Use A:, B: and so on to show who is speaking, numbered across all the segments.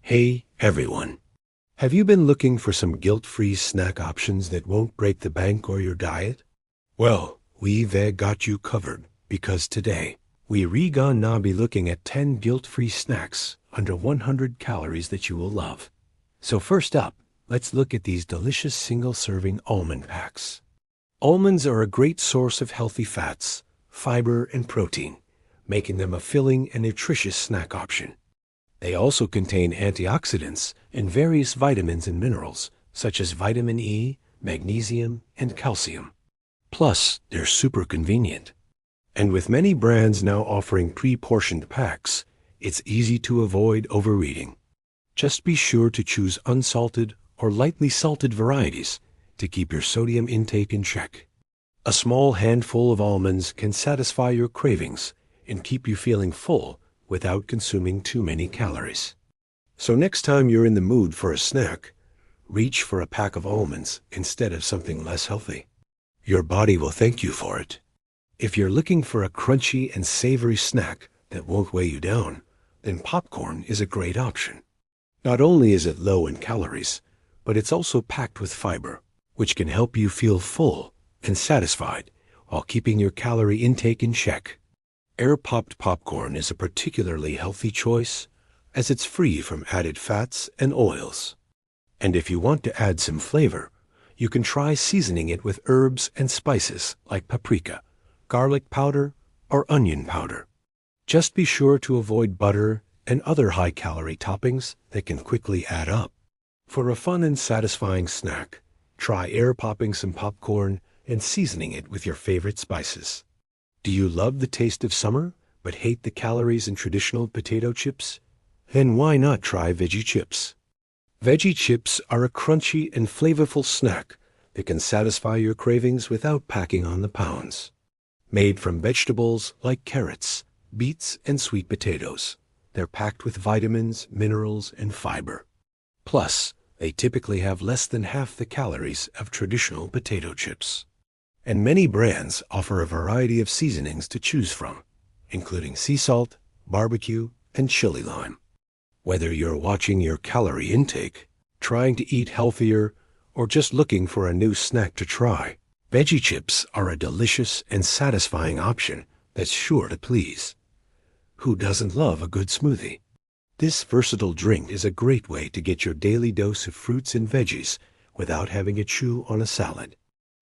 A: Hey, everyone. Have you been looking for some guilt-free snack options that won't break the bank or your diet? Well, we've got you covered because today we're gonna be looking at 10 guilt-free snacks under 100 calories that you will love. So first up, let's look at these delicious single-serving almond packs. Almonds are a great source of healthy fats, fiber, and protein, making them a filling and nutritious snack option. They also contain antioxidants and various vitamins and minerals, such as vitamin E, magnesium, and calcium. Plus, they're super convenient. And with many brands now offering pre-portioned packs, it's easy to avoid overeating. Just be sure to choose unsalted or lightly salted varieties to keep your sodium intake in check. A small handful of almonds can satisfy your cravings and keep you feeling full without consuming too many calories. So next time you're in the mood for a snack, reach for a pack of almonds instead of something less healthy. Your body will thank you for it. If you're looking for a crunchy and savory snack that won't weigh you down, then popcorn is a great option. Not only is it low in calories, but it's also packed with fiber, which can help you feel full and satisfied while keeping your calorie intake in check. Air-popped popcorn is a particularly healthy choice as it's free from added fats and oils. And if you want to add some flavor, you can try seasoning it with herbs and spices like paprika, garlic powder, or onion powder. Just be sure to avoid butter and other high-calorie toppings that can quickly add up. For a fun and satisfying snack, try air-popping some popcorn and seasoning it with your favorite spices. Do you love the taste of summer, but hate the calories in traditional potato chips? Then why not try veggie chips? Veggie chips are a crunchy and flavorful snack that can satisfy your cravings without packing on the pounds. Made from vegetables like carrots, beets, and sweet potatoes, they're packed with vitamins, minerals, and fiber. Plus, they typically have less than half the calories of traditional potato chips. And many brands offer a variety of seasonings to choose from, including sea salt, barbecue, and chili lime. Whether you're watching your calorie intake, trying to eat healthier, or just looking for a new snack to try, veggie chips are a delicious and satisfying option that's sure to please. Who doesn't love a good smoothie? This versatile drink is a great way to get your daily dose of fruits and veggies without having to chew on a salad.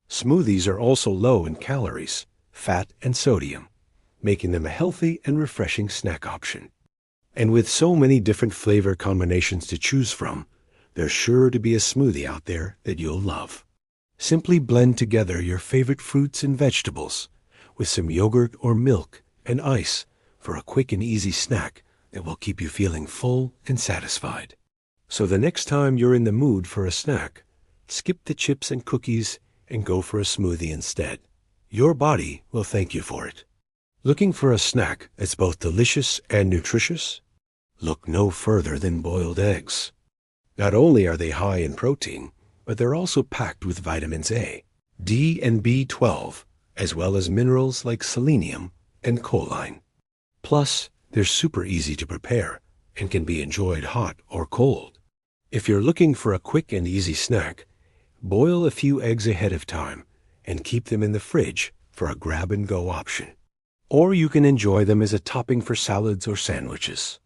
A: Smoothies are also low in calories, fat, and sodium, making them a healthy and refreshing snack option. And with so many different flavor combinations to choose from, there's sure to be a smoothie out there that you'll love. Simply blend together your favorite fruits and vegetables with some yogurt or milk and ice for a quick and easy snack that will keep you feeling full and satisfied. So the next time you're in the mood for a snack, skip the chips and cookies and go for a smoothie instead. Your body will thank you for it. Looking for a snack that's both delicious and nutritious? Look no further than boiled eggs. Not only are they high in protein, but they're also packed with vitamins A, D, and B12, as well as minerals like selenium and choline. Plus, they're super easy to prepare and can be enjoyed hot or cold. If you're looking for a quick and easy snack, boil a few eggs ahead of time and keep them in the fridge for a grab-and-go option. Or you can enjoy them as a topping for salads or sandwiches.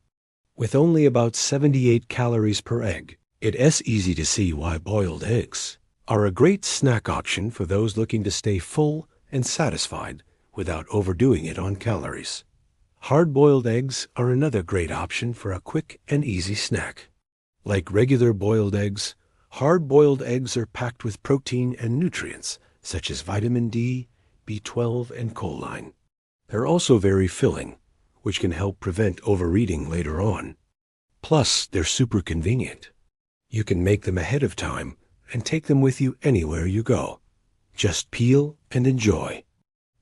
A: With only about 78 calories per egg, it's easy to see why boiled eggs are a great snack option for those looking to stay full and satisfied without overdoing it on calories. Hard-boiled eggs are another great option for a quick and easy snack. Like regular boiled eggs, hard-boiled eggs are packed with protein and nutrients such as vitamin D, B12, and choline. They're also very filling, which can help prevent overeating later on. Plus, they're super convenient. You can make them ahead of time and take them with you anywhere you go. Just peel and enjoy.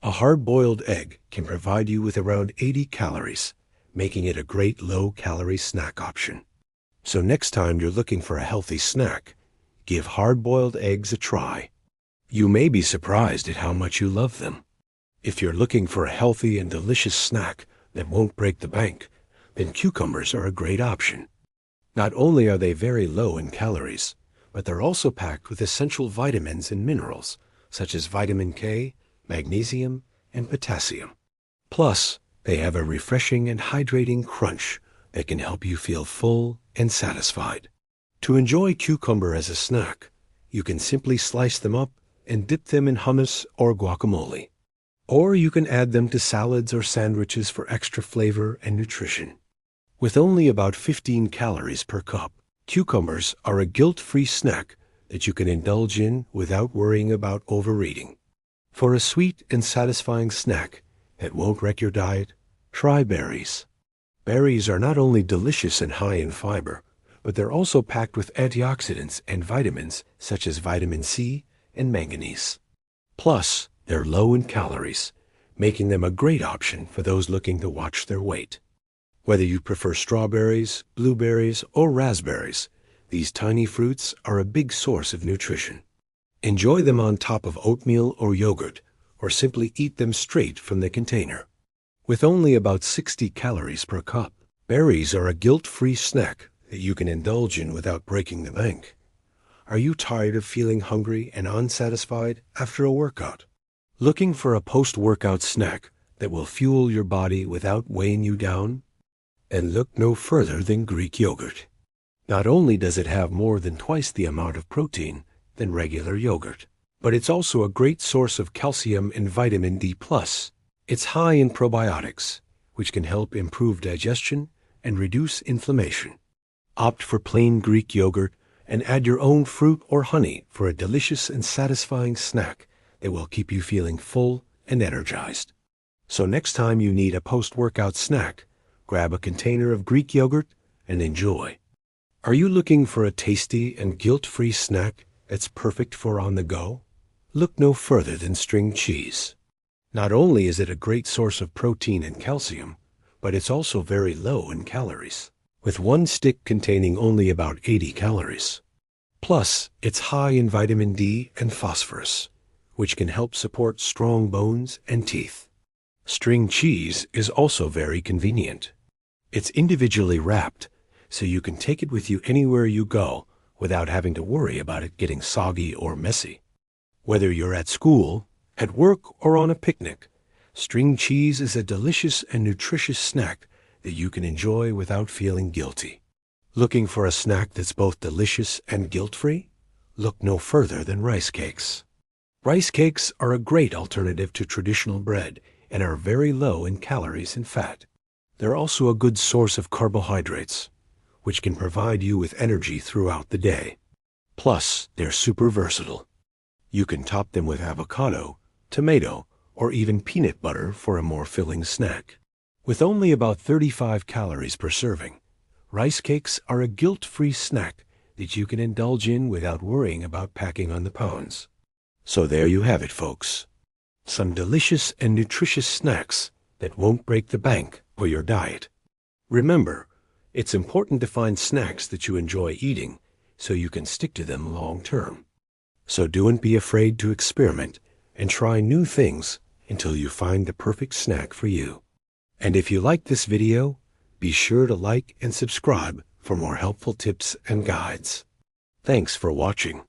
A: A hard-boiled egg can provide you with around 80 calories, making it a great low-calorie snack option. So next time you're looking for a healthy snack, give hard-boiled eggs a try. You may be surprised at how much you love them. If you're looking for a healthy and delicious snack that won't break the bank, then cucumbers are a great option. Not only are they very low in calories, but they're also packed with essential vitamins and minerals, such as vitamin K, magnesium, and potassium. Plus, they have a refreshing and hydrating crunch that can help you feel full and satisfied. To enjoy cucumber as a snack, you can simply slice them up and dip them in hummus or guacamole. Or you can add them to salads or sandwiches for extra flavor and nutrition. With only about 15 calories per cup, cucumbers are a guilt-free snack that you can indulge in without worrying about overeating. For a sweet and satisfying snack that won't wreck your diet, try berries. Berries are not only delicious and high in fiber, but they're also packed with antioxidants and vitamins such as vitamin C and manganese. Plus, they're low in calories, making them a great option for those looking to watch their weight. Whether you prefer strawberries, blueberries, or raspberries, these tiny fruits are a big source of nutrition. Enjoy them on top of oatmeal or yogurt, or simply eat them straight from the container. With only about 60 calories per cup, berries are a guilt-free snack that you can indulge in without breaking the bank. Are you tired of feeling hungry and unsatisfied after a workout? Looking for a post-workout snack that will fuel your body without weighing you down? And look no further than Greek yogurt. Not only does it have more than twice the amount of protein than regular yogurt, but it's also a great source of calcium and vitamin D+. It's high in probiotics, which can help improve digestion and reduce inflammation. Opt for plain Greek yogurt and add your own fruit or honey for a delicious and satisfying snack that will keep you feeling full and energized. So next time you need a post-workout snack, grab a container of Greek yogurt and enjoy. Are you looking for a tasty and guilt-free snack that's perfect for on the go? Look no further than string cheese. Not only is it a great source of protein and calcium, but it's also very low in calories, with one stick containing only about 80 calories. Plus, it's high in vitamin D and phosphorus, which can help support strong bones and teeth. String cheese is also very convenient. It's individually wrapped, so you can take it with you anywhere you go without having to worry about it getting soggy or messy. Whether you're at school, at work, or on a picnic, string cheese is a delicious and nutritious snack that you can enjoy without feeling guilty. Looking for a snack that's both delicious and guilt-free? Look no further than rice cakes. Rice cakes are a great alternative to traditional bread and are very low in calories and fat. They're also a good source of carbohydrates, which can provide you with energy throughout the day. Plus, they're super versatile. You can top them with avocado, tomato, or even peanut butter for a more filling snack. With only about 35 calories per serving, rice cakes are a guilt-free snack that you can indulge in without worrying about packing on the pounds. So there you have it, folks. Some delicious and nutritious snacks that won't break the bank for your diet. Remember, it's important to find snacks that you enjoy eating so you can stick to them long term. So don't be afraid to experiment and try new things until you find the perfect snack for you. And if you like this video, be sure to like and subscribe for more helpful tips and guides. Thanks for watching.